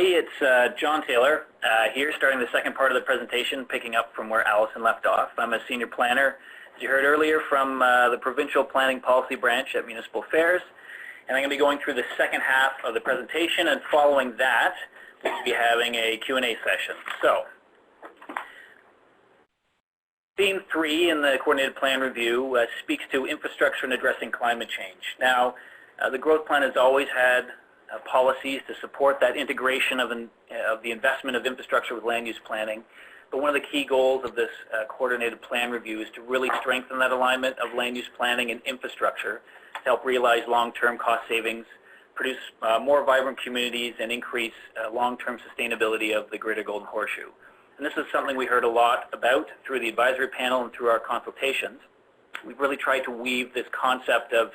everybody. It's John Taylor here, starting the second part of the presentation, picking up from where Allison left off. I'm a senior planner, as you heard earlier, from the Provincial Planning Policy Branch at Municipal Affairs. And I'm going to be going through the second half of the presentation, and following that, we'll be having a Q&A session. So, Theme 3 in the Coordinated Plan Review speaks to infrastructure and addressing climate change. Now, the growth plan has always had policies to support that integration of the investment of infrastructure with land use planning. But one of the key goals of this Coordinated Plan Review is to really strengthen that alignment of land use planning and infrastructure to help realize long-term cost savings, produce more vibrant communities, and increase long-term sustainability of the Greater Golden Horseshoe. And this is something we heard a lot about through the advisory panel and through our consultations. We've really tried to weave this concept of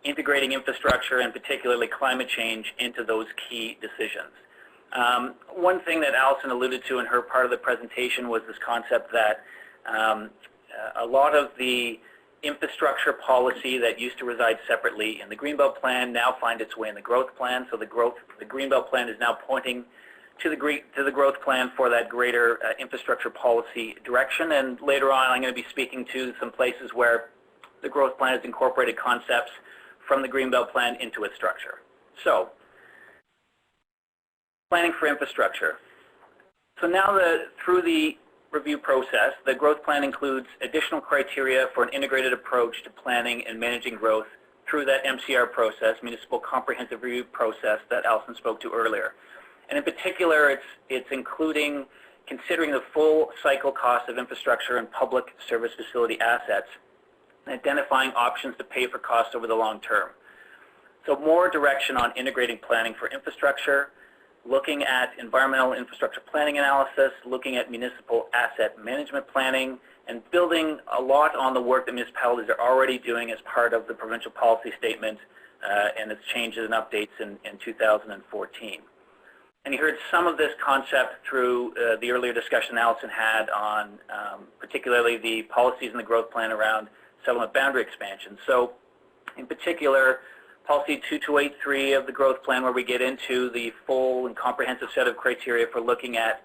integrating infrastructure and particularly climate change into those key decisions. One thing that Allison alluded to in her part of the presentation was this concept that a lot of the infrastructure policy that used to reside separately in the Greenbelt Plan now find its way in the growth plan. So the Greenbelt Plan is now pointing to the growth plan for that greater infrastructure policy direction. And later on, I'm going to be speaking to some places where the growth plan has incorporated concepts from the Greenbelt Plan into its structure. So, planning for infrastructure. So now through the review process, the growth plan includes additional criteria for an integrated approach to planning and managing growth through that MCR process, Municipal Comprehensive Review process that Allison spoke to earlier. And in particular, it's including considering the full cycle cost of infrastructure and public service facility assets, and identifying options to pay for costs over the long term. So more direction on integrating planning for infrastructure, looking at environmental infrastructure planning analysis, looking at municipal asset management planning, and building a lot on the work that municipalities are already doing as part of the provincial policy statement and its changes and updates in 2014. And you heard some of this concept through the earlier discussion Allison had on particularly the policies in the growth plan around settlement boundary expansion. So in particular, policy 2283 of the growth plan, where we get into the full and comprehensive set of criteria for looking at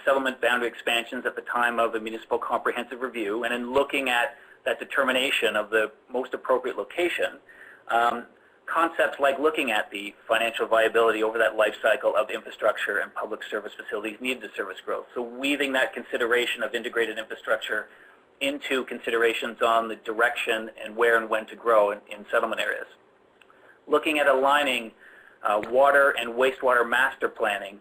settlement boundary expansions at the time of a municipal comprehensive review, and in looking at that determination of the most appropriate location, concepts like looking at the financial viability over that life cycle of infrastructure and public service facilities needed to service growth. So weaving that consideration of integrated infrastructure into considerations on the direction and where and when to grow in settlement areas. Looking at aligning water and wastewater master planning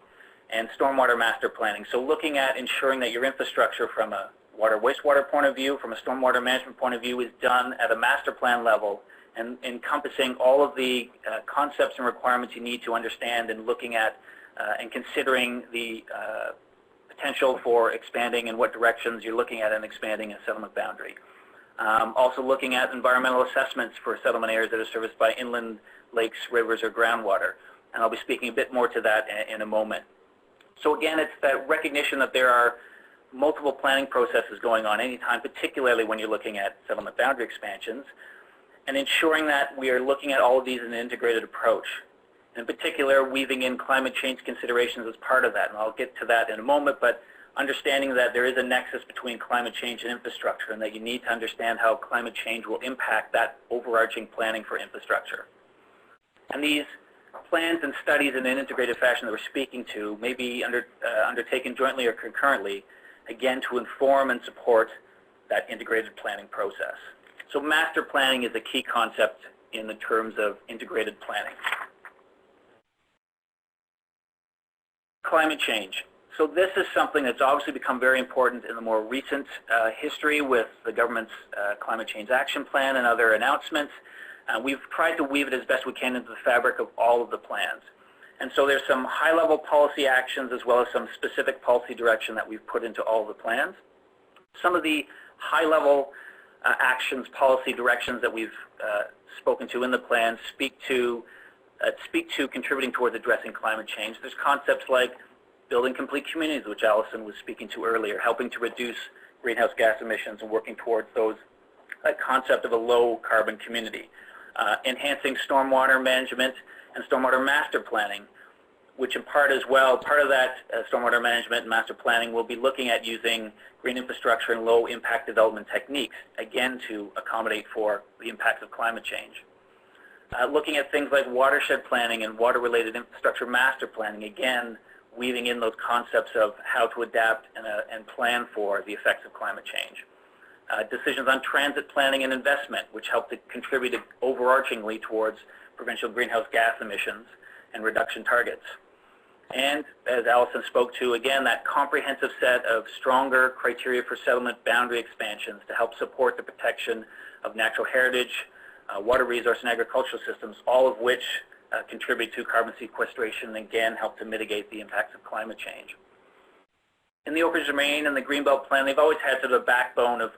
and stormwater master planning. So looking at ensuring that your infrastructure from a water wastewater point of view, from a stormwater management point of view, is done at a master plan level and encompassing all of the concepts and requirements you need to understand, and looking at and considering the potential for expanding and what directions you're looking at in expanding a settlement boundary. Also looking at environmental assessments for settlement areas that are serviced by inland lakes, rivers, or groundwater. And I'll be speaking a bit more to that in a moment. So again, it's that recognition that there are multiple planning processes going on anytime, particularly when you're looking at settlement boundary expansions, and ensuring that we are looking at all of these in an integrated approach. In particular, weaving in climate change considerations as part of that, and I'll get to that in a moment, but understanding that there is a nexus between climate change and infrastructure, and that you need to understand how climate change will impact that overarching planning for infrastructure. And these plans and studies in an integrated fashion that we're speaking to may be undertaken jointly or concurrently, again, to inform and support that integrated planning process. So master planning is a key concept in the terms of integrated planning. Climate change. So this is something that's obviously become very important in the more recent history with the government's Climate Change Action Plan and other announcements. We've tried to weave it as best we can into the fabric of all of the plans. And so there's some high-level policy actions as well as some specific policy direction that we've put into all of the plans. Some of the high-level actions, policy directions that we've spoken to in the plan speak to contributing towards addressing climate change. There's concepts like building complete communities, which Allison was speaking to earlier, helping to reduce greenhouse gas emissions and working towards that concept of a low carbon community. Enhancing stormwater management and stormwater master planning, which in part as well, part of that stormwater management and master planning will be looking at using green infrastructure and low impact development techniques, again to accommodate for the impacts of climate change. Looking at things like watershed planning and water-related infrastructure master planning, again weaving in those concepts of how to adapt and plan for the effects of climate change. Decisions on transit planning and investment, which help to contribute overarchingly towards provincial greenhouse gas emissions and reduction targets. And as Allison spoke to, again, that comprehensive set of stronger criteria for settlement boundary expansions to help support the protection of natural heritage, water resource and agricultural systems, all of which contribute to carbon sequestration and again help to mitigate the impacts of climate change. In the Oak Ridge Moraine and the Greenbelt Plan, they've always had sort of a backbone of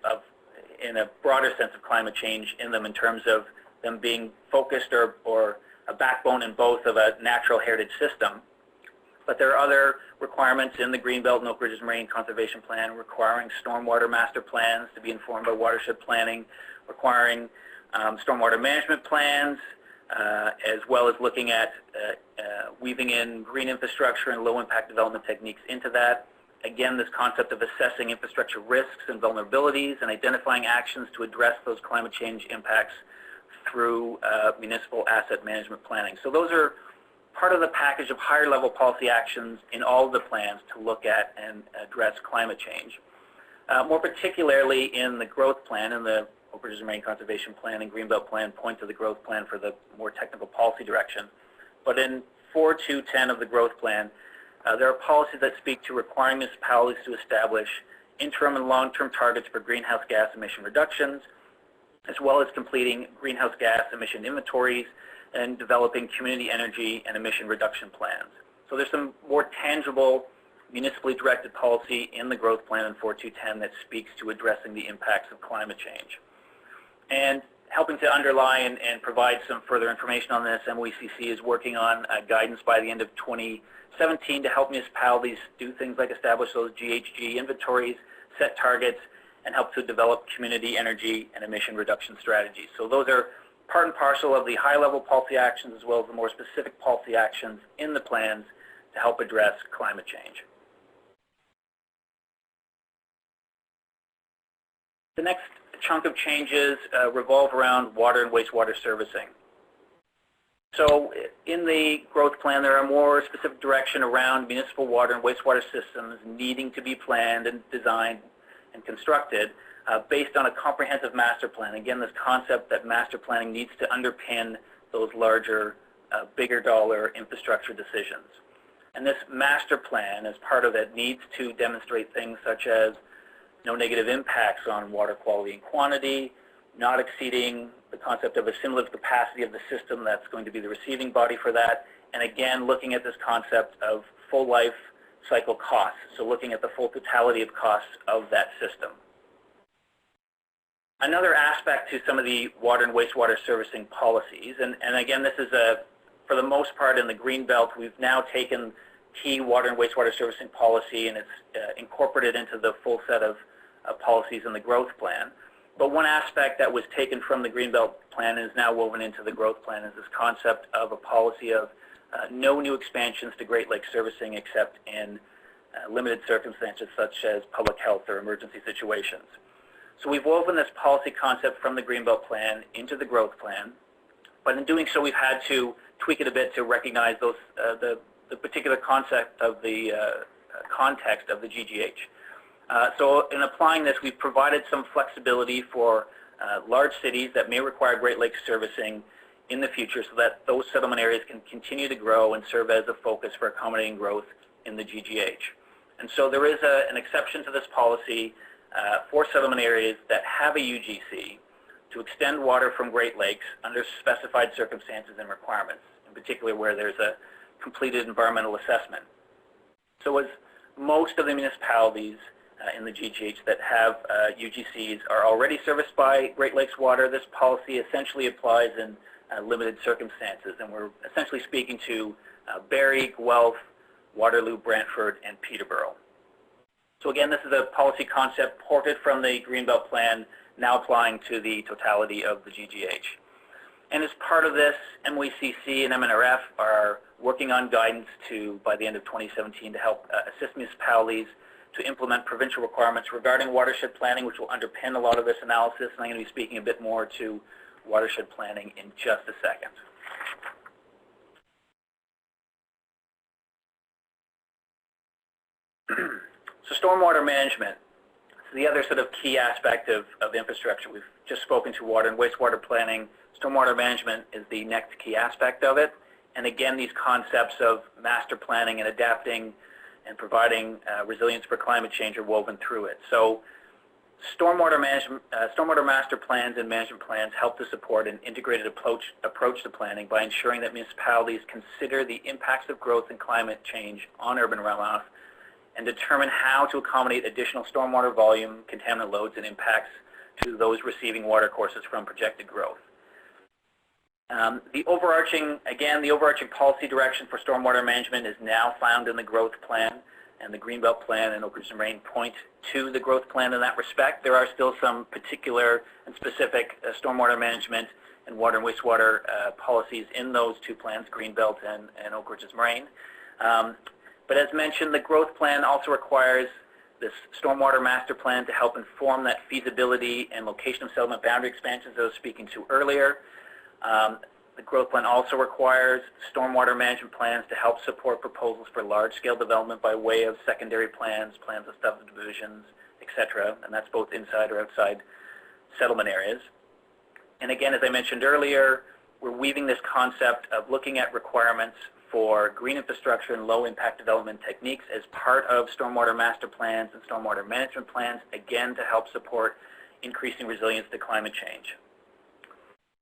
in a broader sense of climate change in them in terms of them being focused or a backbone in both of a natural heritage system. But there are other requirements in the Greenbelt and Oak Ridge Moraine Conservation Plan requiring stormwater master plans to be informed by watershed planning, requiring stormwater management plans, as well as looking at weaving in green infrastructure and low impact development techniques into that. Again, this concept of assessing infrastructure risks and vulnerabilities and identifying actions to address those climate change impacts through municipal asset management planning. So those are part of the package of higher level policy actions in all of the plans to look at and address climate change. More particularly in the growth plan and the Oak Ridge Moraine Conservation Plan and Greenbelt Plan point to the growth plan for the more technical policy direction. But in 4.2.10 of the growth plan, there are policies that speak to requiring municipalities to establish interim and long-term targets for greenhouse gas emission reductions, as well as completing greenhouse gas emission inventories and developing community energy and emission reduction plans. So there's some more tangible municipally directed policy in the growth plan in 4.2.10 that speaks to addressing the impacts of climate change. And helping to underlie and provide some further information on this, MOECC is working on guidance by the end of 2017 to help municipalities do things like establish those GHG inventories, set targets, and help to develop community energy and emission reduction strategies. So those are part and parcel of the high-level policy actions as well as the more specific policy actions in the plans to help address climate change. The next chunk of changes revolve around water and wastewater servicing. So in the growth plan, there are more specific direction around municipal water and wastewater systems needing to be planned and designed and constructed based on a comprehensive master plan. Again, this concept that master planning needs to underpin those larger, bigger dollar infrastructure decisions. And this master plan, as part of it, needs to demonstrate things such as no negative impacts on water quality and quantity, not exceeding the concept of assimilative capacity of the system that's going to be the receiving body for that, and again, looking at this concept of full life cycle costs, so looking at the full totality of costs of that system. Another aspect to some of the water and wastewater servicing policies, and again, this is for the most part in the Greenbelt, we've now taken key water and wastewater servicing policy and it's incorporated into the full set of policies in the growth plan. But one aspect that was taken from the Greenbelt Plan is now woven into the growth plan is this concept of a policy of no new expansions to Great Lakes servicing except in limited circumstances such as public health or emergency situations. So we've woven this policy concept from the Greenbelt Plan into the growth plan, but in doing so we've had to tweak it a bit to recognize those the particular concept of the context of the GGH. So in applying this, we've provided some flexibility for large cities that may require Great Lakes servicing in the future so that those settlement areas can continue to grow and serve as a focus for accommodating growth in the GGH. And so there is an exception to this policy for settlement areas that have a UGC to extend water from Great Lakes under specified circumstances and requirements, in particular where there's a completed environmental assessment. So as most of the municipalities in the GGH that have UGCs are already serviced by Great Lakes water, this policy essentially applies in limited circumstances, and we're essentially speaking to Barrie, Guelph, Waterloo, Brantford, and Peterborough. So again, this is a policy concept ported from the Greenbelt Plan, now applying to the totality of the GGH. And as part of this, MWCC and MNRF are working on guidance by the end of 2017 to help assist municipalities to implement provincial requirements regarding watershed planning, which will underpin a lot of this analysis. And I'm going to be speaking a bit more to watershed planning in just a second. So stormwater management. So the other sort of key aspect of infrastructure. We've just spoken to water and wastewater planning. Stormwater management is the next key aspect of it. And again, these concepts of master planning and adapting and providing resilience for climate change are woven through it. So stormwater management, stormwater master plans and management plans help to support an integrated approach to planning by ensuring that municipalities consider the impacts of growth and climate change on urban runoff and determine how to accommodate additional stormwater volume, contaminant loads, and impacts to those receiving water courses from projected growth. The overarching policy direction for stormwater management is now found in the growth plan, and the Greenbelt Plan and Oak Ridge and Moraine point to the growth plan in that respect. There are still some particular and specific stormwater management and water and wastewater policies in those two plans, Greenbelt and Oak Ridge and Moraine. But as mentioned, the growth plan also requires this stormwater master plan to help inform that feasibility and location of settlement boundary expansions that I was speaking to earlier. The growth plan also requires stormwater management plans to help support proposals for large-scale development by way of secondary plans, plans of subdivisions, etc., and that's both inside or outside settlement areas. And again, as I mentioned earlier, we're weaving this concept of looking at requirements for green infrastructure and low-impact development techniques as part of stormwater master plans and stormwater management plans, again, to help support increasing resilience to climate change.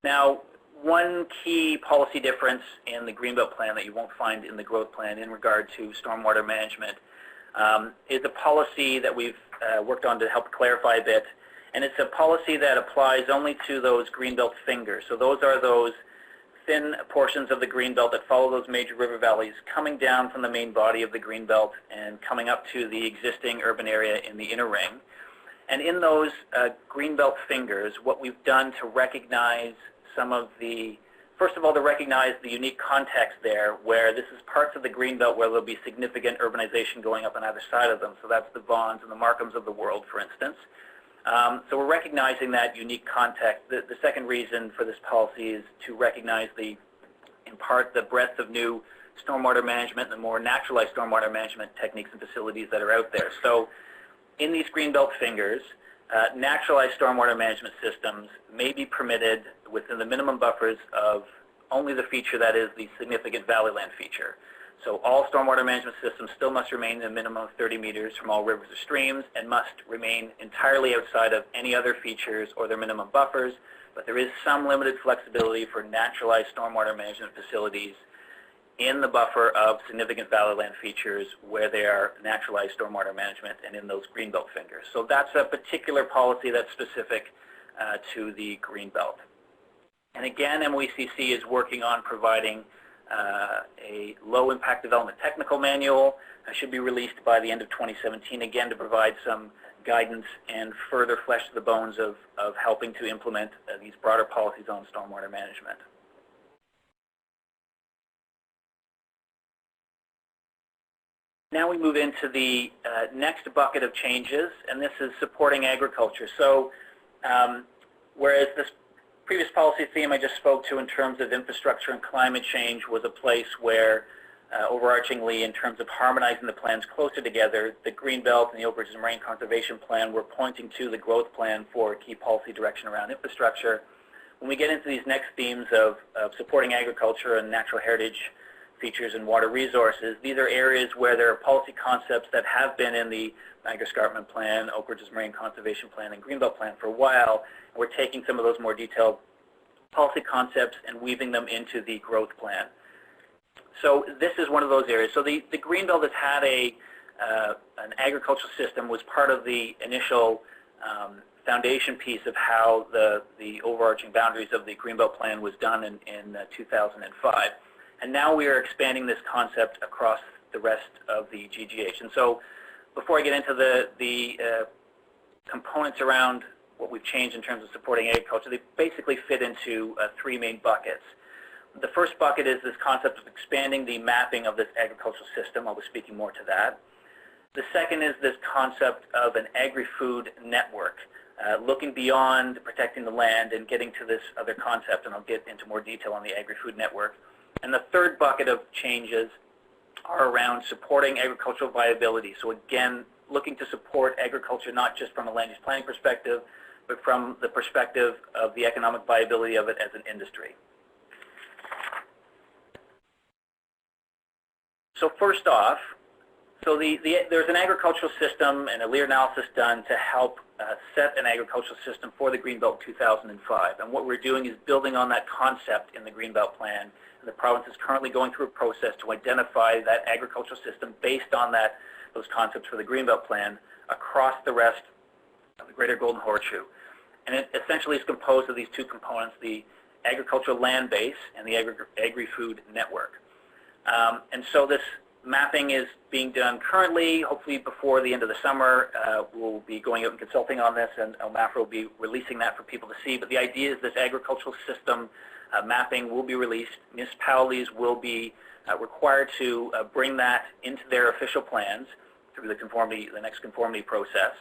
Now, one key policy difference in the Greenbelt Plan that you won't find in the growth plan in regard to stormwater management is a policy that we've worked on to help clarify a bit, and it's a policy that applies only to those Greenbelt fingers. So those are those thin portions of the Greenbelt that follow those major river valleys coming down from the main body of the Greenbelt and coming up to the existing urban area in the inner ring. And in those Greenbelt fingers, what we've done to recognize some of the, first of all, to recognize the unique context there where this is parts of the Greenbelt where there'll be significant urbanization going up on either side of them. So that's the Vaughns and the Markhams of the world, for instance. So we're recognizing that unique context. The second reason for this policy is to recognize in part, the breadth of new stormwater management and the more naturalized stormwater management techniques and facilities that are out there. So in these Greenbelt fingers, naturalized stormwater management systems may be permitted within the minimum buffers of only the feature that is the significant valley land feature. So all stormwater management systems still must remain a minimum of 30 meters from all rivers or streams and must remain entirely outside of any other features or their minimum buffers, but there is some limited flexibility for naturalized stormwater management facilities in the buffer of significant valley land features where they are naturalized stormwater management and in those Greenbelt fingers. So that's a particular policy that's specific to the Greenbelt. And again, MWCC is working on providing a low-impact development technical manual. Should be released by the end of 2017, again, to provide some guidance and further flesh to the bones of helping to implement these broader policies on stormwater management. Now we move into the next bucket of changes, and this is supporting agriculture. So whereas this previous policy theme I just spoke to in terms of infrastructure and climate change was a place where overarchingly in terms of harmonizing the plans closer together, the Greenbelt and the Oak Ridge and Moraine Conservation Plan were pointing to the growth plan for key policy direction around infrastructure. When we get into these next themes of supporting agriculture and natural heritage features and water resources, these are areas where there are policy concepts that have been in the Niagara Escarpment Plan, Oak Ridge and Moraine Conservation Plan, and Greenbelt Plan for a while. We're taking some of those more detailed policy concepts and weaving them into the growth plan. So this is one of those areas. So the Greenbelt has had an agricultural system, was part of the initial foundation piece of how the overarching boundaries of the Greenbelt Plan was done in 2005. And now we are expanding this concept across the rest of the GGH. And so before I get into the components around what we've changed in terms of supporting agriculture, they basically fit into three main buckets. The first bucket is this concept of expanding the mapping of this agricultural system. I'll be speaking more to that. The second is this concept of an agri-food network, looking beyond protecting the land and getting to this other concept, and I'll get into more detail on the agri-food network. And the third bucket of changes are around supporting agricultural viability. So again, looking to support agriculture not just from a land use planning perspective, but from the perspective of the economic viability of it as an industry. So first off, there's an agricultural system and a LEAR analysis done to help set an agricultural system for the Greenbelt 2005. And what we're doing is building on that concept in the Greenbelt Plan. And the province is currently going through a process to identify that agricultural system based on those concepts for the Greenbelt Plan across the rest of the Greater Golden Horseshoe. And it essentially is composed of these two components, the agricultural land base and the agri-food network. And so this mapping is being done currently. Hopefully before the end of the summer, we'll be going out and consulting on this, and OMAFRA will be releasing that for people to see. But the idea is this agricultural system mapping will be released. Municipalities will be required to bring that into their official plans through the next conformity process.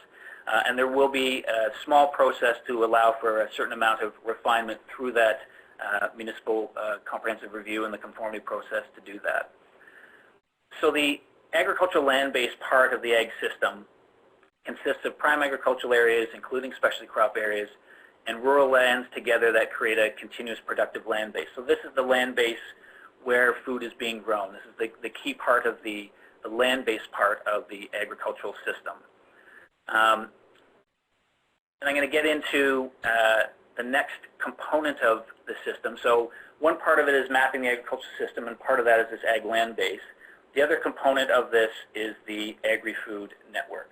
And there will be a small process to allow for a certain amount of refinement through that municipal comprehensive review and the conformity process to do that. So the agricultural land-based part of the ag system consists of prime agricultural areas, including specialty crop areas, and rural lands together that create a continuous productive land base. So this is the land base where food is being grown. This is the key part of the land-based part of the agricultural system. And I'm going to get into the next component of the system. So one part of it is mapping the agricultural system, and part of that is this ag land base. The other component of this is the agri-food network.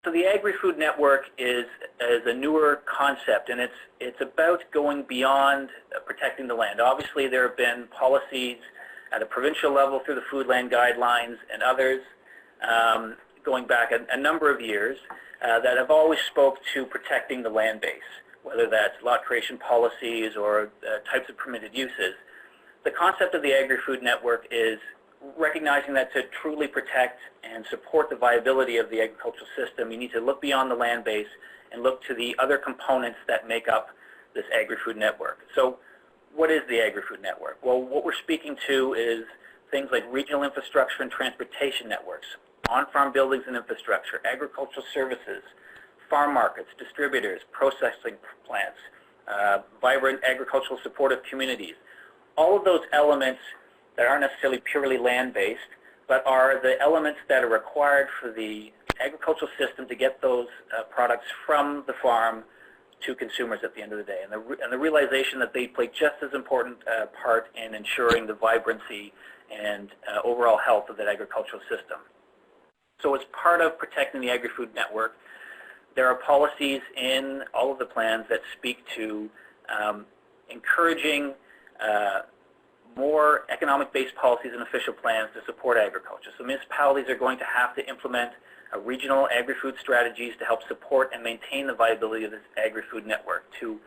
So the agri-food network is a newer concept, and it's about going beyond protecting the land. Obviously, there have been policies at a provincial level through the food land guidelines and others going back a number of years that have always spoke to protecting the land base, whether that's lot creation policies or types of permitted uses. The concept of the agri-food network is recognizing that to truly protect and support the viability of the agricultural system, you need to look beyond the land base and look to the other components that make up this agri-food network. So what is the agri-food network? Well, what we're speaking to is things like regional infrastructure and transportation networks, on-farm buildings and infrastructure, agricultural services, farm markets, distributors, processing plants, vibrant agricultural supportive communities. All of those elements that aren't necessarily purely land-based, but are the elements that are required for the agricultural system to get those products from the farm to consumers at the end of the day. And the realization that they play just as important part in ensuring the vibrancy and overall health of that agricultural system. So as part of protecting the agri-food network, there are policies in all of the plans that speak to encouraging more economic-based policies and official plans to support agriculture. So municipalities are going to have to implement regional agri-food strategies to help support and maintain the viability of this agri-food network, to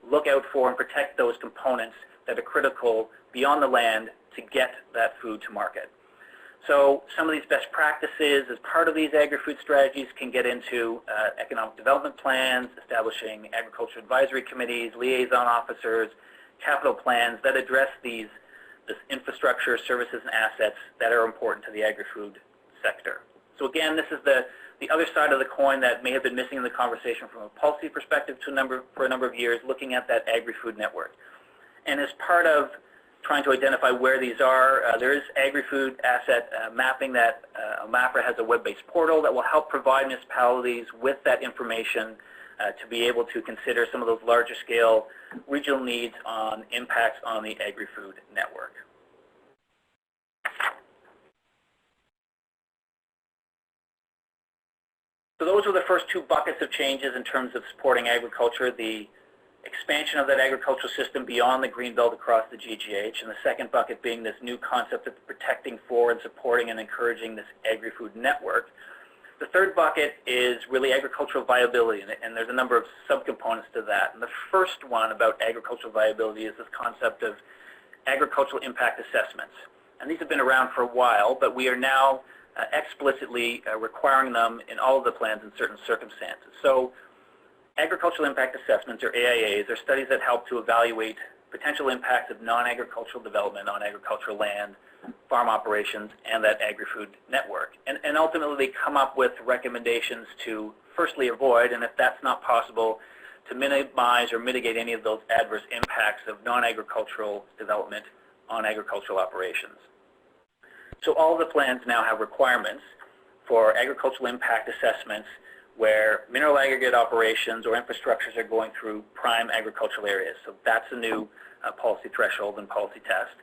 look out for and protect those components that are critical beyond the land to get that food to market. So some of these best practices as part of these agri-food strategies can get into economic development plans, establishing agriculture advisory committees, liaison officers, capital plans that address this infrastructure, services, and assets that are important to the agri-food sector. So again, this is the other side of the coin that may have been missing in the conversation from a policy perspective for a number of years, looking at that agri-food network. And as part of trying to identify where these are, there is agri-food asset mapping that OMAFRA has a web-based portal that will help provide municipalities with that information to be able to consider some of those larger scale regional needs on impacts on the agri-food network. So those were the first two buckets of changes in terms of supporting agriculture, the expansion of that agricultural system beyond the Greenbelt across the GGH, and the second bucket being this new concept of protecting for and supporting and encouraging this agri-food network. The third bucket is really agricultural viability, and there's a number of subcomponents to that. And the first one about agricultural viability is this concept of agricultural impact assessments. And these have been around for a while, but we are now explicitly requiring them in all of the plans in certain circumstances. So agricultural impact assessments, or AIAs, are studies that help to evaluate potential impacts of non-agricultural development on agricultural land, farm operations, and that agri-food network. And ultimately they come up with recommendations to firstly avoid, and if that's not possible, to minimize or mitigate any of those adverse impacts of non-agricultural development on agricultural operations. So all of the plans now have requirements for agricultural impact assessments where mineral aggregate operations or infrastructures are going through prime agricultural areas. So that's a new policy threshold and policy test.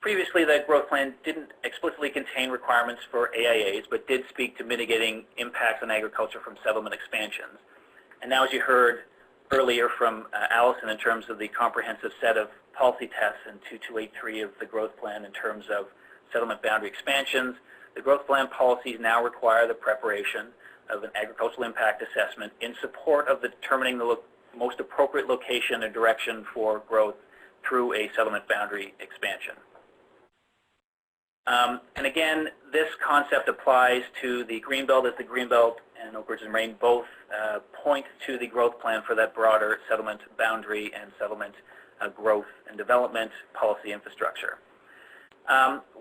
Previously, the growth plan didn't explicitly contain requirements for AIAs, but did speak to mitigating impacts on agriculture from settlement expansions. And now, as you heard earlier from Allison in terms of the comprehensive set of policy tests in 2283 of the growth plan in terms of settlement boundary expansions, the growth plan policies now require the preparation of an agricultural impact assessment in support of determining the most appropriate location and direction for growth through a settlement boundary expansion. And again, this concept applies to the Greenbelt, as the Greenbelt and Oak Ridge and Moraine both point to the growth plan for that broader settlement boundary and settlement growth and development policy infrastructure.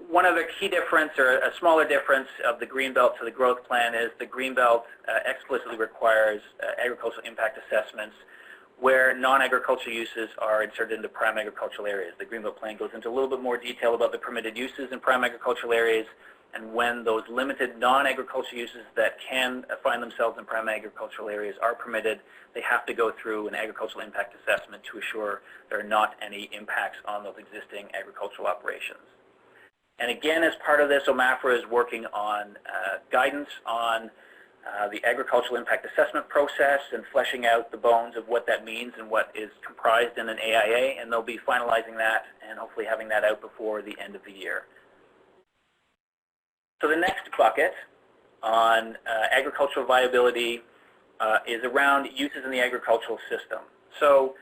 One other key difference, or a smaller difference, of the Greenbelt to the growth plan is the Greenbelt explicitly requires agricultural impact assessments where non-agricultural uses are inserted into prime agricultural areas. The Greenbelt plan goes into a little bit more detail about the permitted uses in prime agricultural areas, and when those limited non-agricultural uses that can find themselves in prime agricultural areas are permitted, they have to go through an agricultural impact assessment to assure there are not any impacts on those existing agricultural operations. And again, as part of this, OMAFRA is working on guidance on the agricultural impact assessment process and fleshing out the bones of what that means and what is comprised in an AIA, and they'll be finalizing that and hopefully having that out before the end of the year. So the next bucket on agricultural viability is around uses in the agricultural system. So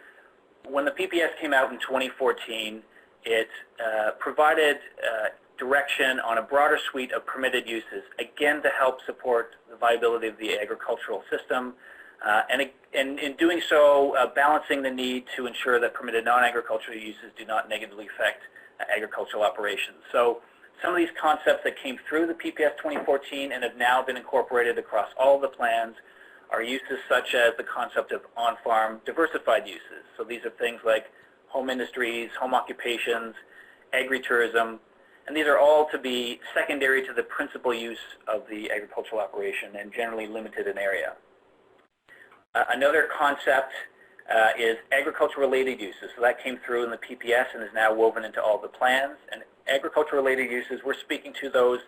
when the PPS came out in 2014, it provided direction on a broader suite of permitted uses, again to help support the viability of the agricultural system, and in doing so, balancing the need to ensure that permitted non-agricultural uses do not negatively affect agricultural operations. So some of these concepts that came through the PPS 2014 and have now been incorporated across all of the plans are uses such as the concept of on-farm diversified uses. So these are things like home industries, home occupations, agritourism, and these are all to be secondary to the principal use of the agricultural operation and generally limited in area. Another concept is agriculture-related uses. So that came through in the PPS and is now woven into all the plans. And agriculture-related uses, we're speaking to those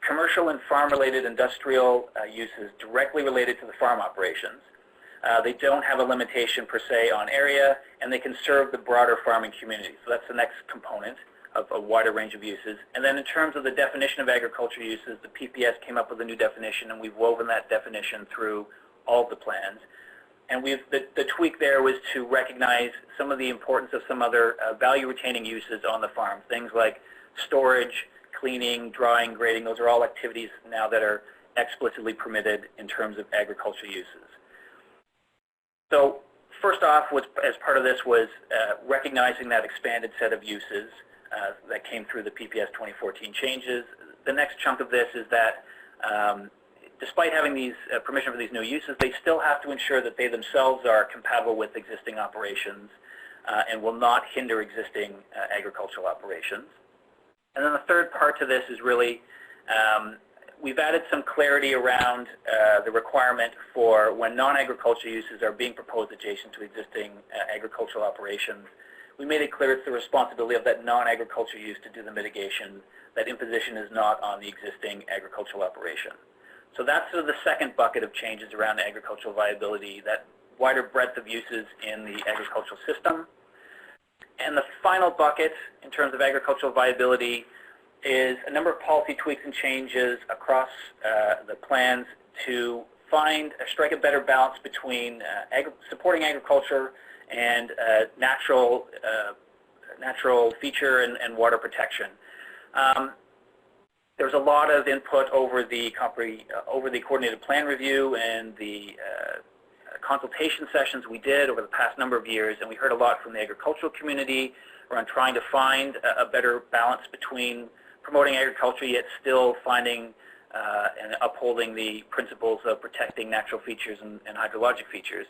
commercial and farm-related industrial uses directly related to the farm operations. They don't have a limitation per se on area, and they can serve the broader farming community. So that's the next component of a wider range of uses. And then in terms of the definition of agriculture uses, the PPS came up with a new definition, and we've woven that definition through all of the plans. And the tweak there was to recognize some of the importance of some other value-retaining uses on the farm, things like storage, cleaning, drying, grading. Those are all activities now that are explicitly permitted in terms of agriculture uses. So first off, as part of this was recognizing that expanded set of uses that came through the PPS 2014 changes. The next chunk of this is that despite having these permission for these new uses, they still have to ensure that they themselves are compatible with existing operations and will not hinder existing agricultural operations. And then the third part to this is really we've added some clarity around the requirement for when non-agricultural uses are being proposed adjacent to existing agricultural operations. We made it clear it's the responsibility of that non-agricultural use to do the mitigation. That imposition is not on the existing agricultural operation. So that's sort of the second bucket of changes around agricultural viability, that wider breadth of uses in the agricultural system. And the final bucket in terms of agricultural viability is a number of policy tweaks and changes across the plans to strike a better balance between supporting agriculture and natural feature and water protection. There was a lot of input over the coordinated plan review and the consultation sessions we did over the past number of years, and we heard a lot from the agricultural community around trying to find a better balance between promoting agriculture yet still finding and upholding the principles of protecting natural features and hydrologic features.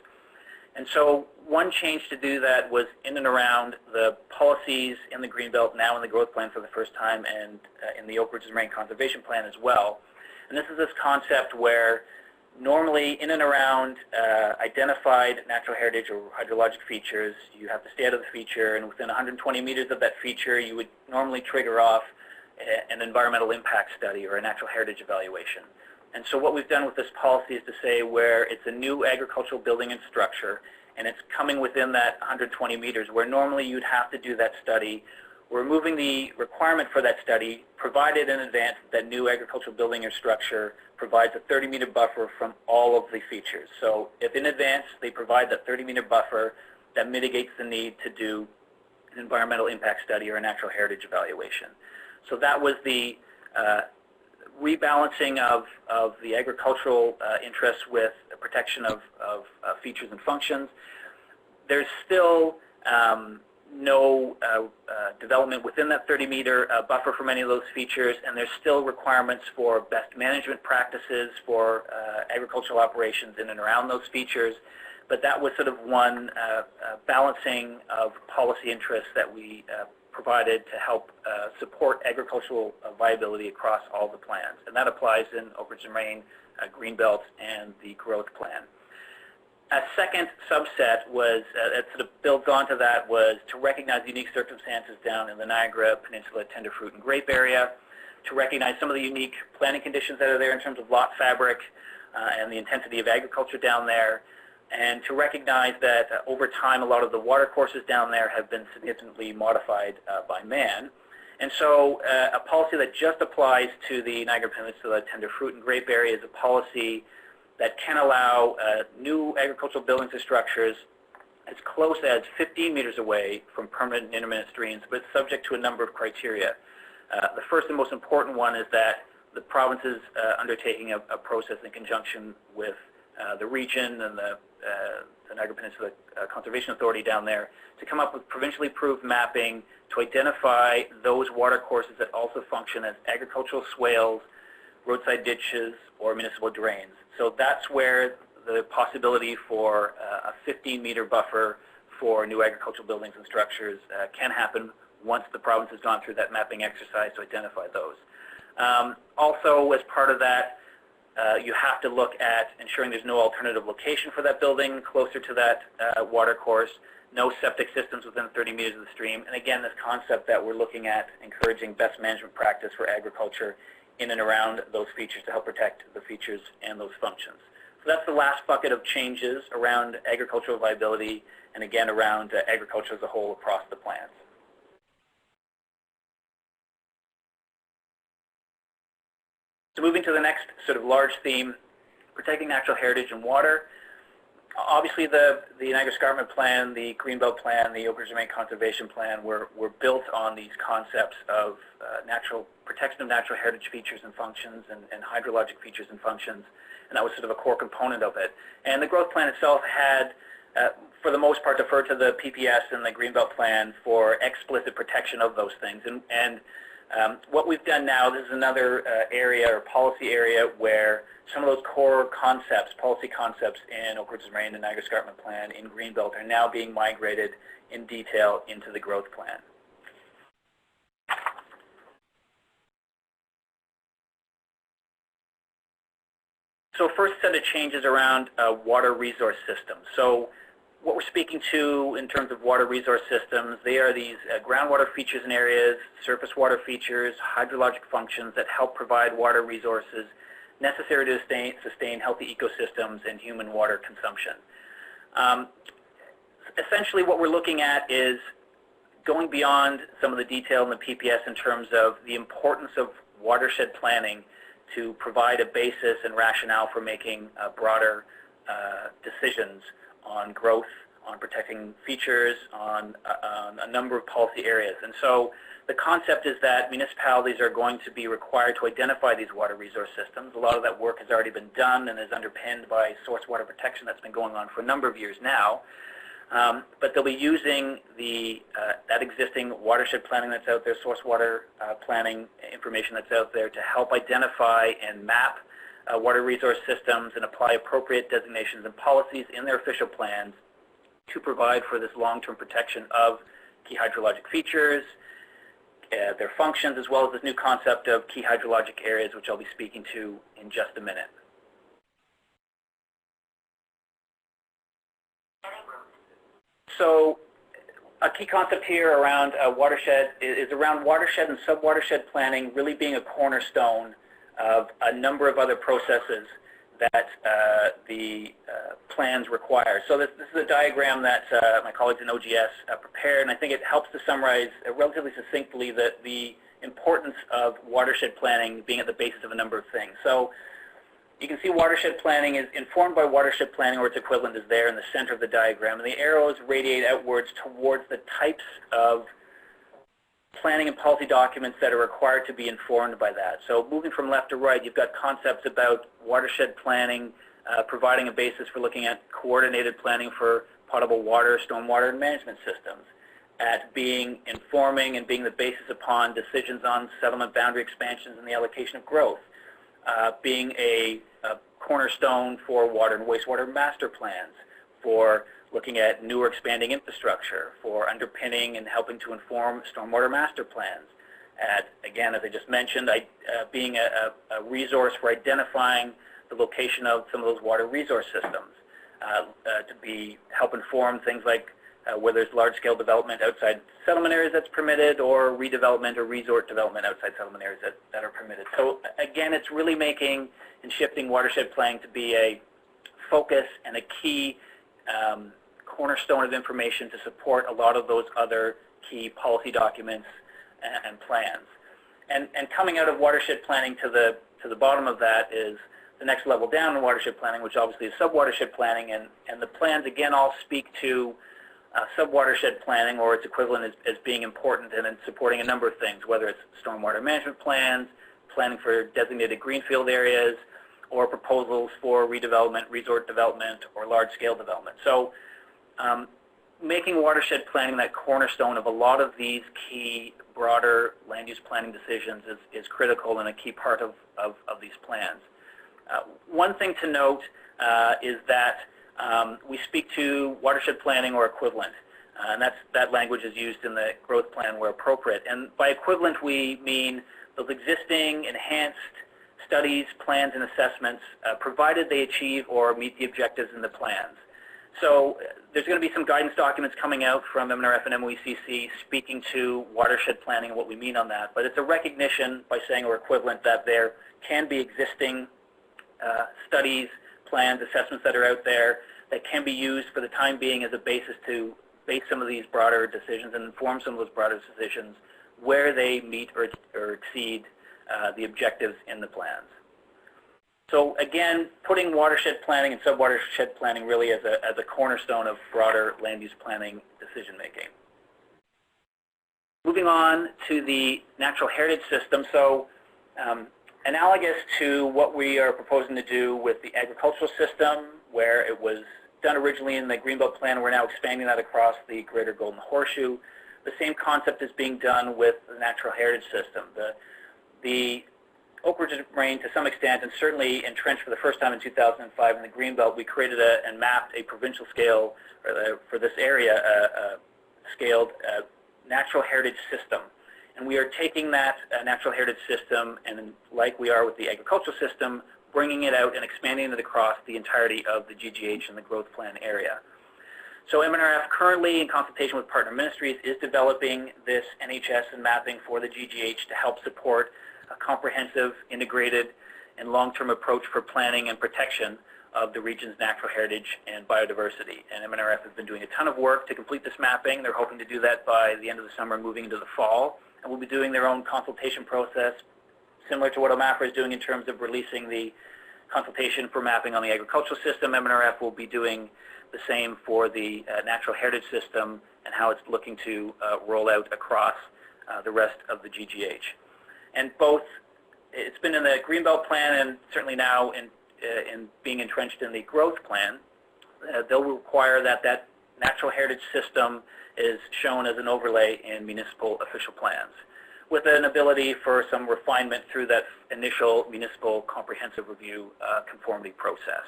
And so one change to do that was in and around the policies in the Greenbelt, now in the growth plan for the first time, and in the Oak Ridges Moraine Conservation Plan as well. And this is this concept where normally in and around identified natural heritage or hydrologic features, you have to stay out of the feature, and within 120 meters of that feature, you would normally trigger off an environmental impact study or a natural heritage evaluation. And so what we've done with this policy is to say where it's a new agricultural building and structure and it's coming within that 120 meters where normally you'd have to do that study, we're removing the requirement for that study, provided in advance that new agricultural building or structure provides a 30-meter buffer from all of the features. So if in advance they provide that 30-meter buffer, that mitigates the need to do an environmental impact study or a natural heritage evaluation. So that was the rebalancing of the agricultural interests with the protection of features and functions. There's still no development within that 30-meter buffer for many of those features, and there's still requirements for best management practices for agricultural operations in and around those features. But that was sort of one balancing of policy interests that we provided to help support agricultural viability across all the plans. And that applies in Oak Ridges and Moraine, Greenbelt, and the growth plan. A second subset was, that sort of builds onto that, was to recognize the unique circumstances down in the Niagara Peninsula tender fruit and grape area, to recognize some of the unique planting conditions that are there in terms of lot fabric and the intensity of agriculture down there, and to recognize that over time a lot of the water courses down there have been significantly modified by man. And so a policy that just applies to the Niagara Peninsula tender fruit and grape area is a policy that can allow new agricultural buildings and structures as close as 15 meters away from permanent and intermittent streams, but it's subject to a number of criteria. The first and most important one is that the province is undertaking a process in conjunction with the region and the Niagara Peninsula Conservation Authority down there to come up with provincially approved mapping to identify those water courses that also function as agricultural swales, roadside ditches, or municipal drains. So that's where the possibility for a 15-meter buffer for new agricultural buildings and structures can happen once the province has gone through that mapping exercise to identify those. Also, as part of that, you have to look at ensuring there's no alternative location for that building closer to that water course, no septic systems within 30 meters of the stream, and again, this concept that we're looking at encouraging best management practice for agriculture in and around those features to help protect the features and those functions. So that's the last bucket of changes around agricultural viability and again around agriculture as a whole across the plans. So moving to the next sort of large theme, protecting natural heritage and water. Obviously the Niagara Escarpment Plan, the Greenbelt Plan, the Oak Ridges Moraine Conservation Plan were built on these concepts of protection of natural heritage features and functions and hydrologic features and functions, and that was sort of a core component of it. And the growth plan itself had, for the most part, deferred to the PPS and the Greenbelt Plan for explicit protection of those things. And what we've done now, this is another area or policy area where some of those core concepts, policy concepts in Oak Ridges Moraine and Niagara Escarpment Plan in Greenbelt are now being migrated in detail into the growth plan. So first set of changes around water resource systems. So what we're speaking to in terms of water resource systems, they are these groundwater features and areas, surface water features, hydrologic functions that help provide water resources necessary to sustain healthy ecosystems and human water consumption. Essentially what we're looking at is going beyond some of the detail in the PPS in terms of the importance of watershed planning to provide a basis and rationale for making broader decisions on growth, on protecting features, on a number of policy areas. And so the concept is that municipalities are going to be required to identify these water resource systems. A lot of that work has already been done and is underpinned by source water protection that's been going on for a number of years now. But they'll be using that existing watershed planning that's out there, source water planning information that's out there to help identify and map water resource systems and apply appropriate designations and policies in their official plans to provide for this long-term protection of key hydrologic features, their functions, as well as this new concept of key hydrologic areas, which I'll be speaking to in just a minute. So a key concept here around watershed is around watershed and sub-watershed planning really being a cornerstone of a number of other processes that the plans require. So this is a diagram that my colleagues in OGS prepared, and I think it helps to summarize relatively succinctly the importance of watershed planning being at the basis of a number of things. So you can see watershed planning is informed by watershed planning, or its equivalent is there in the center of the diagram, and the arrows radiate outwards towards the types of planning and policy documents that are required to be informed by that. So moving from left to right, you've got concepts about watershed planning, providing a basis for looking at coordinated planning for potable water, stormwater, and management systems, at being informing and being the basis upon decisions on settlement boundary expansions and the allocation of growth, being a cornerstone for water and wastewater master plans, for looking at newer expanding infrastructure, for underpinning and helping to inform stormwater master plans, at, again, as I just mentioned, being a resource for identifying the location of some of those water resource systems, to help inform things like whether there's large-scale development outside settlement areas that's permitted, or redevelopment or resort development outside settlement areas that are permitted. So again, it's really making and shifting watershed planning to be a focus and a key cornerstone of information to support a lot of those other key policy documents and plans. And coming out of watershed planning to the bottom of that is the next level down in watershed planning, which obviously is sub-watershed planning, and the plans again all speak to sub-watershed planning, or its equivalent, as being important and in supporting a number of things, whether it's stormwater management plans, planning for designated greenfield areas, or proposals for redevelopment, resort development, or large-scale development. So making watershed planning that cornerstone of a lot of these key broader land use planning decisions is critical and a key part of these plans. One thing to note is that we speak to watershed planning or equivalent, and that language is used in the growth plan where appropriate. And by equivalent, we mean those existing enhanced studies, plans, and assessments, provided they achieve or meet the objectives in the plans. So there's going to be some guidance documents coming out from MNRF and MOECC speaking to watershed planning and what we mean on that. But it's a recognition by saying or equivalent that there can be existing studies, plans, assessments that are out there that can be used for the time being as a basis to base some of these broader decisions and inform some of those broader decisions where they meet or exceed the objectives in the plans. So again, putting watershed planning and sub-watershed planning really as a cornerstone of broader land use planning decision making. Moving on to the natural heritage system. So analogous to what we are proposing to do with the agricultural system, where it was done originally in the Greenbelt Plan, we're now expanding that across the Greater Golden Horseshoe. The same concept is being done with the natural heritage system. The Oak Ridge Moraine, to some extent, and certainly entrenched for the first time in 2005 in the Greenbelt, we created and mapped a provincial scale for this area, scaled natural heritage system. And we are taking that natural heritage system, and like we are with the agricultural system, bringing it out and expanding it across the entirety of the GGH and the growth plan area. So MNRF currently, in consultation with partner ministries, is developing this NHS and mapping for the GGH to help support a comprehensive, integrated, and long-term approach for planning and protection of the region's natural heritage and biodiversity. And MNRF has been doing a ton of work to complete this mapping. They're hoping to do that by the end of the summer, moving into the fall. And we'll be doing their own consultation process, similar to what OMAFRA is doing in terms of releasing the consultation for mapping on the agricultural system. MNRF will be doing the same for the natural heritage system and how it's looking to roll out across the rest of the GGH. And both, it's been in the Greenbelt Plan and certainly now in being entrenched in the growth plan. They'll require that that natural heritage system is shown as an overlay in municipal official plans, with an ability for some refinement through that initial municipal comprehensive review conformity process.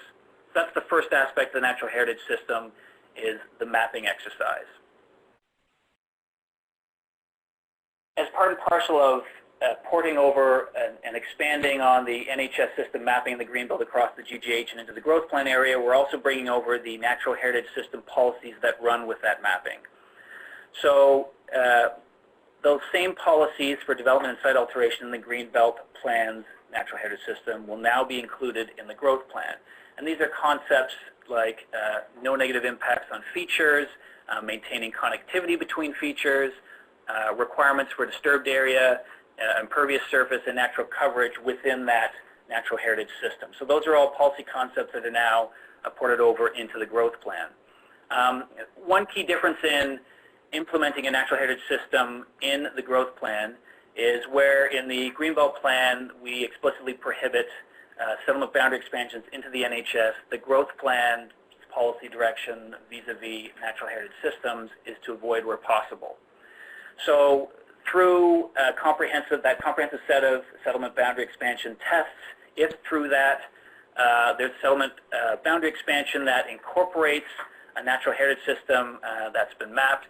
So that's the first aspect of the natural heritage system, is the mapping exercise. As part and parcel of porting over and expanding on the NHS system mapping the Greenbelt across the GGH and into the growth plan area, we're also bringing over the natural heritage system policies that run with that mapping. So those same policies for development and site alteration in the Greenbelt Plan's natural heritage system will now be included in the growth plan. And these are concepts like no negative impacts on features, maintaining connectivity between features, requirements for disturbed area, impervious surface, and natural coverage within that natural heritage system. So those are all policy concepts that are now ported over into the growth plan. One key difference in implementing a natural heritage system in the growth plan is where in the Greenbelt Plan we explicitly prohibit settlement boundary expansions into the NHS. The growth plan policy direction vis-a-vis natural heritage systems is to avoid where possible. So through that comprehensive set of settlement boundary expansion tests, if through that there's settlement boundary expansion that incorporates a natural heritage system that's been mapped,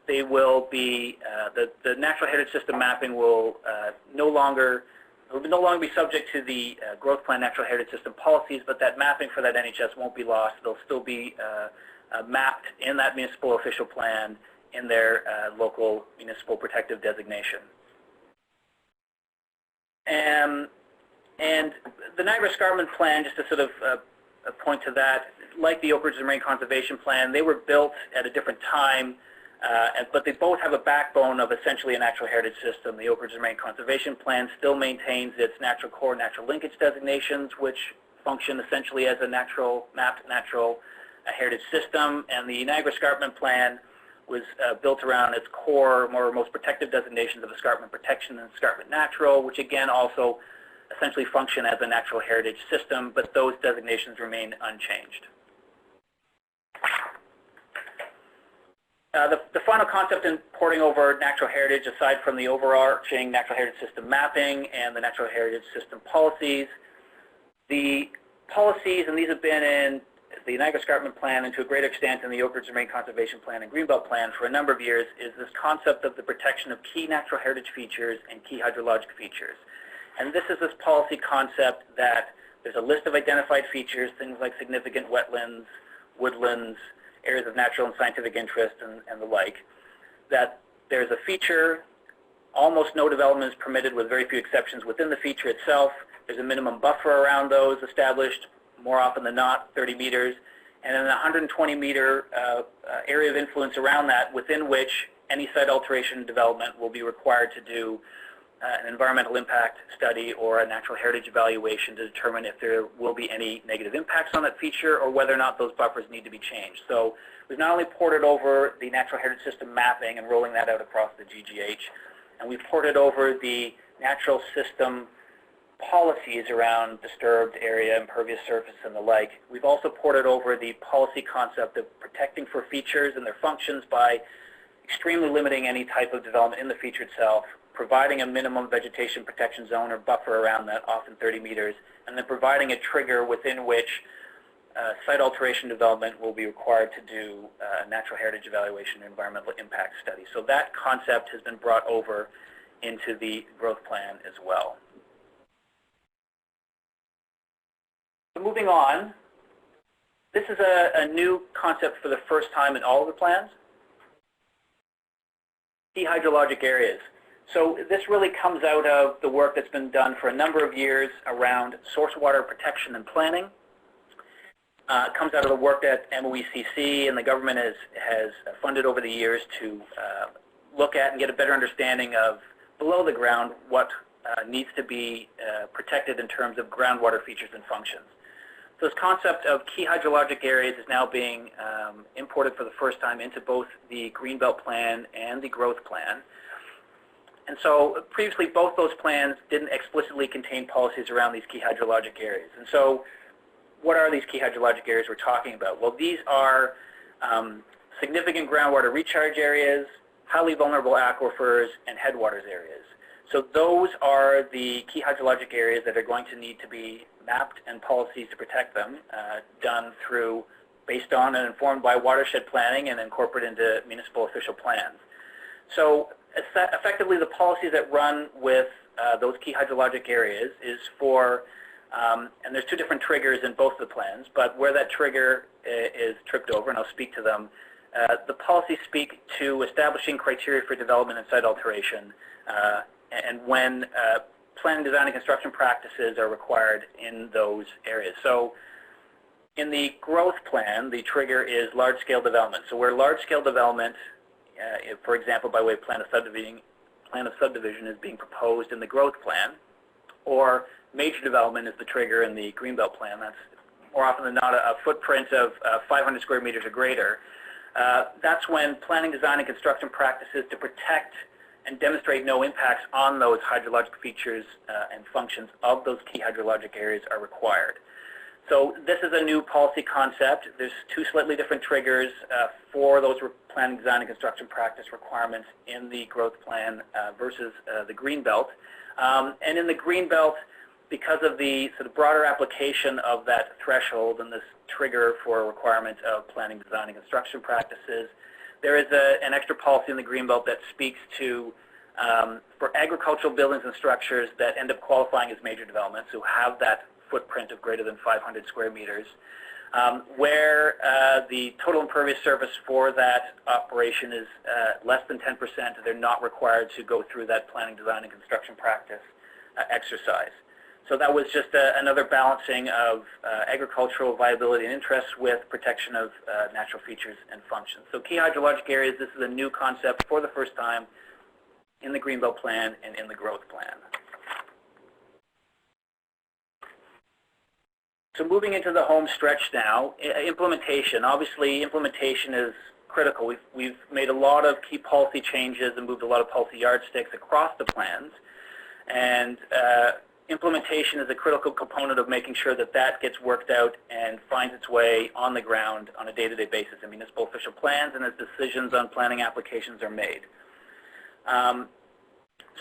they will be, the natural heritage system mapping will no longer be subject to the growth plan natural heritage system policies, but that mapping for that NHS won't be lost. They'll still be mapped in that municipal official plan in their local municipal protective designation. And the Niagara Escarpment Plan, just to sort of point to that, like the Oak Ridge and Moraine Conservation Plan, they were built at a different time, but they both have a backbone of essentially a natural heritage system. The Oak Ridge and Moraine Conservation Plan still maintains its natural core, natural linkage designations, which function essentially as a mapped natural heritage system, and the Niagara Escarpment Plan was built around its core, most protective designations of escarpment protection and escarpment natural, which again also essentially function as a natural heritage system, but those designations remain unchanged. The final concept in porting over natural heritage, aside from the overarching natural heritage system mapping and the natural heritage system policies, the policies, and these have been in the Niagara Escarpment Plan and to a great extent in the Oak Ridge and Moraine Conservation Plan and Greenbelt Plan for a number of years, is this concept of the protection of key natural heritage features and key hydrologic features. And this is this policy concept that there's a list of identified features, things like significant wetlands, woodlands, areas of natural and scientific interest, and the like, that there's a feature, almost no development is permitted with very few exceptions within the feature itself. There's a minimum buffer around those established, more often than not, 30 meters, and then a 120-meter area of influence around that, within which any site alteration development will be required to do an environmental impact study or a natural heritage evaluation to determine if there will be any negative impacts on that feature or whether or not those buffers need to be changed. So we've not only ported over the natural heritage system mapping and rolling that out across the GGH, and we've ported over the natural system policies around disturbed area, impervious surface, and the like. We've also ported over the policy concept of protecting for features and their functions by extremely limiting any type of development in the feature itself, providing a minimum vegetation protection zone or buffer around that, often 30 meters, and then providing a trigger within which site alteration development will be required to do natural heritage evaluation and environmental impact study. So that concept has been brought over into the growth plan as well. So moving on, this is a new concept for the first time in all of the plans. Key hydrologic areas. So this really comes out of the work that's been done for a number of years around source water protection and planning. comes out of the work that MOECC and the government has funded over the years to look at and get a better understanding of below the ground what needs to be protected in terms of groundwater features and functions. So this concept of key hydrologic areas is now being imported for the first time into both the Greenbelt Plan and the Growth Plan. And so previously both those plans didn't explicitly contain policies around these key hydrologic areas. And so what are these key hydrologic areas we're talking about? Well, these are significant groundwater recharge areas, highly vulnerable aquifers, and headwaters areas. So those are the key hydrologic areas that are going to need to be mapped and policies to protect them done through, based on and informed by watershed planning and incorporated into municipal official plans. So effectively the policies that run with those key hydrologic areas is for, and there's two different triggers in both the plans, but where that trigger is tripped over, and I'll speak to them, the policies speak to establishing criteria for development and site alteration, and when planning, design, and construction practices are required in those areas. So in the growth plan, the trigger is large-scale development. So where large-scale development, for example, by way of plan of subdivision is being proposed in the growth plan, or major development is the trigger in the Greenbelt Plan. That's more often than not a footprint of 500 square meters or greater. That's when planning, design, and construction practices to protect and demonstrate no impacts on those hydrologic features and functions of those key hydrologic areas are required. So this is a new policy concept. There's two slightly different triggers for those planning, design, and construction practice requirements in the growth plan versus the Greenbelt. And in the Greenbelt, because of the sort of broader application of that threshold and this trigger for a requirement of planning, design, and construction practices, there is an extra policy in the Greenbelt that speaks to, for agricultural buildings and structures that end up qualifying as major developments, who have that footprint of greater than 500 square meters, where the total impervious surface for that operation is less than 10%, they're not required to go through that planning, design, and construction practice exercise. So that was just another balancing of agricultural viability and interest with protection of natural features and functions. So key hydrologic areas, this is a new concept for the first time in the Greenbelt Plan and in the Growth Plan. So moving into the home stretch now, implementation. Obviously, implementation is critical. We've made a lot of key policy changes and moved a lot of policy yardsticks across the plans. And implementation is a critical component of making sure that that gets worked out and finds its way on the ground on a day-to-day basis in municipal official plans and as decisions on planning applications are made.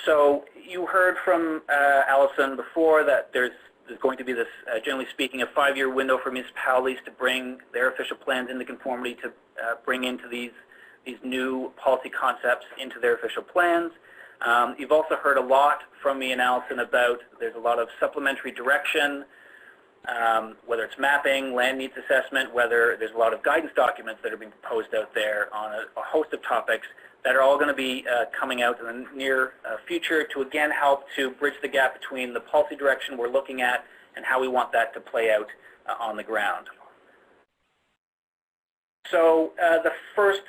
So you heard from Allison before that there's going to be this, generally speaking, a 5-year window for municipalities to bring their official plans into conformity to bring into these new policy concepts into their official plans. You've also heard a lot from me and Allison about there's a lot of supplementary direction, whether it's mapping, land needs assessment, whether there's a lot of guidance documents that are being proposed out there on a host of topics that are all going to be coming out in the near future to again help to bridge the gap between the policy direction we're looking at and how we want that to play out on the ground. So the first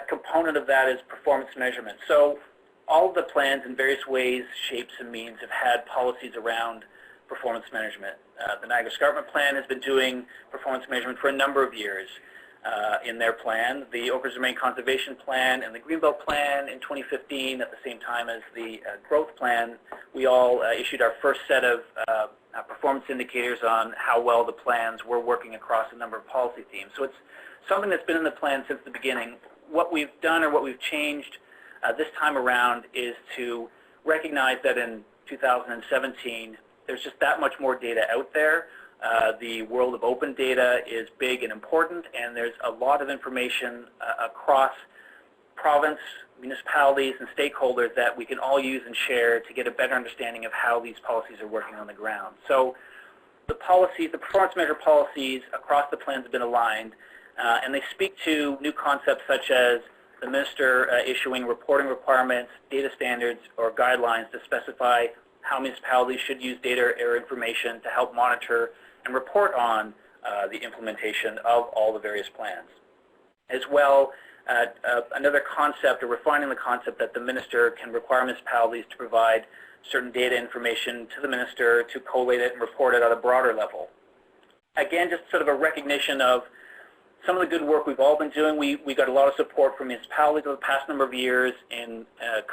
component of that is performance measurement. So all of the plans in various ways, shapes, and means have had policies around performance management. The Niagara Escarpment Plan has been doing performance measurement for a number of years in their plan. The Oak Ridge Moraine Conservation Plan and the Greenbelt Plan in 2015, at the same time as the Growth Plan, we all issued our first set of performance indicators on how well the plans were working across a number of policy themes. So it's something that's been in the plan since the beginning. What we've done or what we've changed this time around is to recognize that in 2017, there's just that much more data out there. The world of open data is big and important, and there's a lot of information across province, municipalities, and stakeholders that we can all use and share to get a better understanding of how these policies are working on the ground. So the policies, the performance measure policies across the plans have been aligned, and they speak to new concepts such as the minister issuing reporting requirements, data standards, or guidelines to specify how municipalities should use data or information to help monitor and report on the implementation of all the various plans. As well, another concept, or refining the concept, that the minister can require municipalities to provide certain data information to the minister to collate it and report it at a broader level. Again, just sort of a recognition of some of the good work we've all been doing. We got a lot of support from municipalities over the past number of years in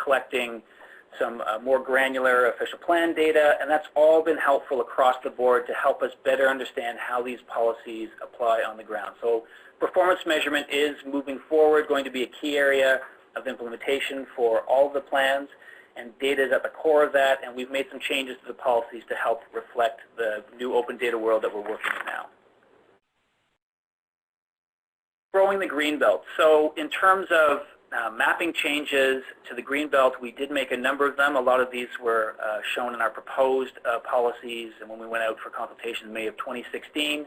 collecting some more granular official plan data, and that's all been helpful across the board to help us better understand how these policies apply on the ground. So performance measurement is moving forward, going to be a key area of implementation for all of the plans, and data is at the core of that, and we've made some changes to the policies to help reflect the new open data world that we're working in now. Growing the Greenbelt. So in terms of mapping changes to the Greenbelt, we did make a number of them. A lot of these were shown in our proposed policies and when we went out for consultation in May of 2016.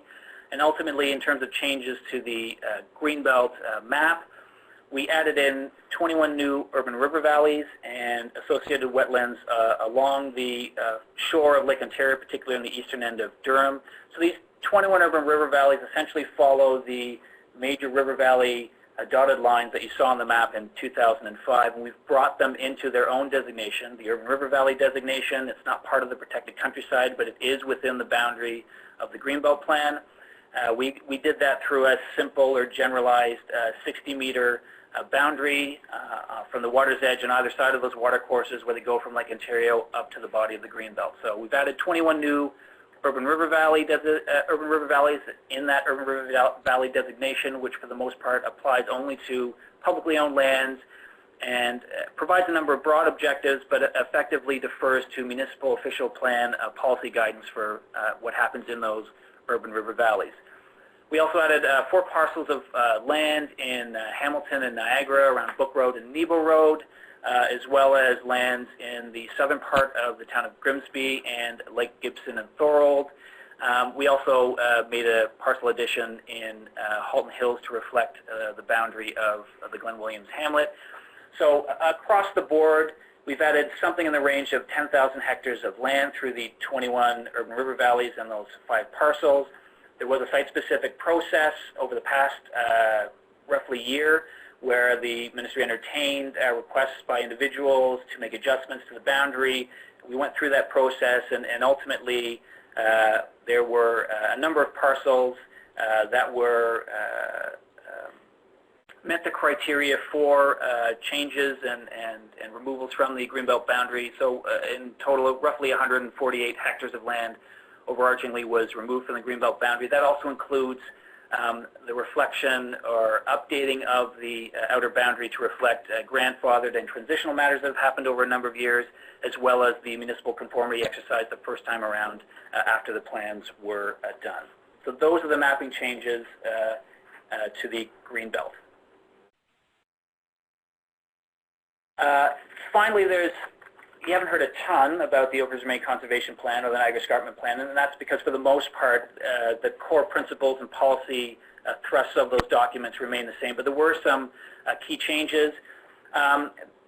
And ultimately, in terms of changes to the Greenbelt map, we added in 21 new urban river valleys and associated wetlands along the shore of Lake Ontario, particularly on the eastern end of Durham. So these 21 urban river valleys essentially follow the major river valley dotted lines that you saw on the map in 2005, and we've brought them into their own designation, the urban river valley designation. It's not part of the protected countryside, but it is within the boundary of the Greenbelt Plan. We did that through a simple or generalized 60-meter boundary from the water's edge on either side of those water courses where they go from Lake Ontario up to the body of the Greenbelt. So we've added 21 new urban river valleys in that urban river valley designation, which for the most part applies only to publicly owned lands and provides a number of broad objectives, but effectively defers to municipal official plan policy guidance for what happens in those urban river valleys. We also added 4 parcels of land in Hamilton and Niagara around Book Road and Nebo Road, as well as lands in the southern part of the town of Grimsby and Lake Gibson and Thorold. We also made a parcel addition in Halton Hills to reflect the boundary of the Glen Williams hamlet. So across the board, we've added something in the range of 10,000 hectares of land through the 21 urban river valleys and those 5 parcels. There was a site-specific process over the past roughly year where the ministry entertained requests by individuals to make adjustments to the boundary. We went through that process, and ultimately there were a number of parcels that were met the criteria for changes and removals from the Greenbelt boundary. So in total, roughly 148 hectares of land overarchingly was removed from the Greenbelt boundary. That also includes the reflection or updating of the outer boundary to reflect grandfathered and transitional matters that have happened over a number of years, as well as the municipal conformity exercise the first time around after the plans were done. So those are the mapping changes to the Greenbelt. Finally, you haven't heard a ton about the Oakers Moraine Conservation Plan or the Niagara Escarpment Plan, and that's because for the most part, the core principles and policy thrusts of those documents remain the same, but there were some key changes.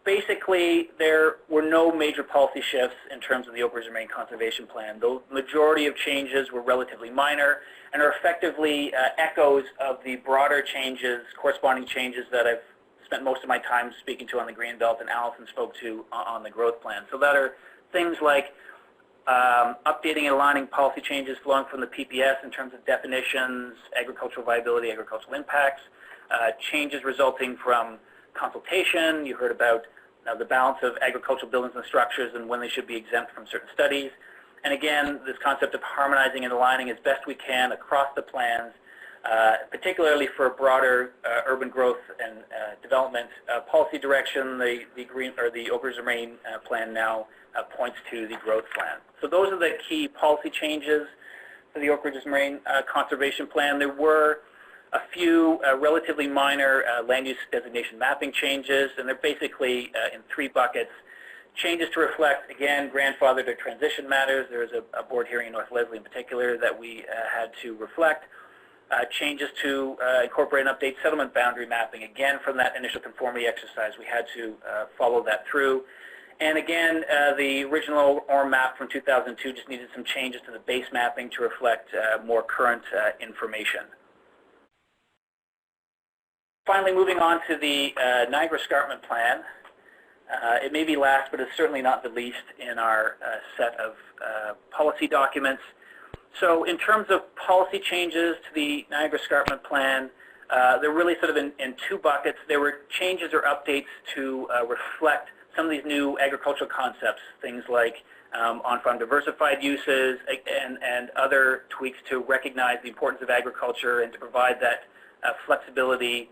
Basically, there were no major policy shifts in terms of the Oakers Moraine Conservation Plan. The majority of changes were relatively minor and are effectively echoes of the broader changes, corresponding changes that I've spent most of my time speaking to on the Greenbelt and Allison spoke to on the growth plan. So that are things like updating and aligning policy changes flowing from the PPS in terms of definitions, agricultural viability, agricultural impacts, changes resulting from consultation. You heard about the balance of agricultural buildings and structures and when they should be exempt from certain studies. And again, this concept of harmonizing and aligning as best we can across the plans, particularly for broader urban growth and development policy direction. The Oakers Moraine Plan now points to the growth plan. So those are the key policy changes for the Oakers Moraine Conservation Plan. There were a few relatively minor land use designation mapping changes, and they're basically in 3 buckets. Changes to reflect, again, grandfathered or transition matters. There was a board hearing in North Leslie in particular that we had to reflect. Changes to incorporate and update settlement boundary mapping. Again, from that initial conformity exercise, we had to follow that through. And again, the original ORM map from 2002 just needed some changes to the base mapping to reflect more current information. Finally, moving on to the Niagara Escarpment Plan. It may be last, but it's certainly not the least in our set of policy documents. So in terms of policy changes to the Niagara Escarpment Plan, they're really sort of in two buckets. There were changes or updates to reflect some of these new agricultural concepts, things like on-farm diversified uses and other tweaks to recognize the importance of agriculture and to provide that flexibility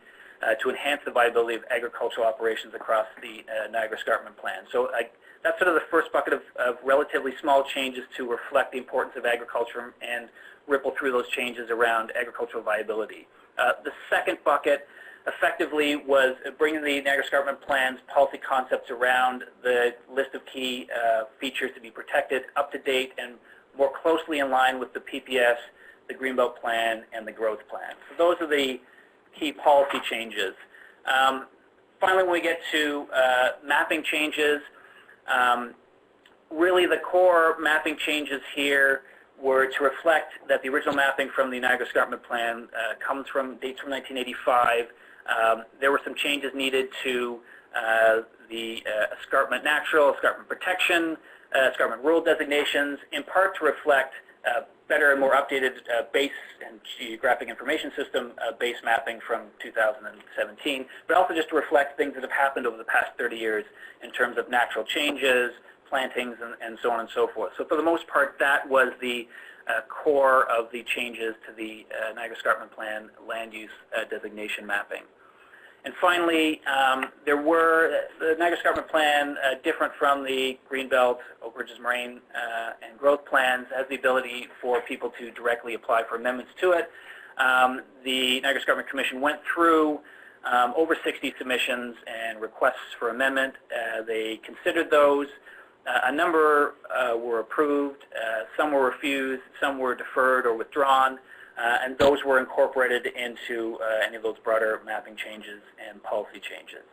to enhance the viability of agricultural operations across the Niagara Escarpment Plan. So that's sort of the first bucket of relatively small changes to reflect the importance of agriculture and ripple through those changes around agricultural viability. The second bucket effectively was bringing the Niagara Escarpment Plan's policy concepts around the list of key features to be protected up to date and more closely in line with the PPS, the Greenbelt Plan, and the Growth Plan. So those are the key policy changes. Finally, when we get to mapping changes, really the core mapping changes here were to reflect that the original mapping from the Niagara Escarpment Plan comes from dates from 1985. There were some changes needed to the escarpment natural, escarpment protection, escarpment rural designations, in part to reflect better and more updated base and geographic information system base mapping from 2017, but also just to reflect things that have happened over the past 30 years in terms of natural changes, plantings, and so on and so forth. So for the most part, that was the core of the changes to the Niagara Escarpment Plan land use designation mapping. And finally, the Niagara Escarpment Plan, different from the Greenbelt, Oak Ridges, Moraine, and Growth Plans, has the ability for people to directly apply for amendments to it. The Niagara Escarpment Commission went through over 60 submissions and requests for amendment. They considered those. A number were approved, some were refused, some were deferred or withdrawn, and those were incorporated into any of those broader mapping changes and policy changes.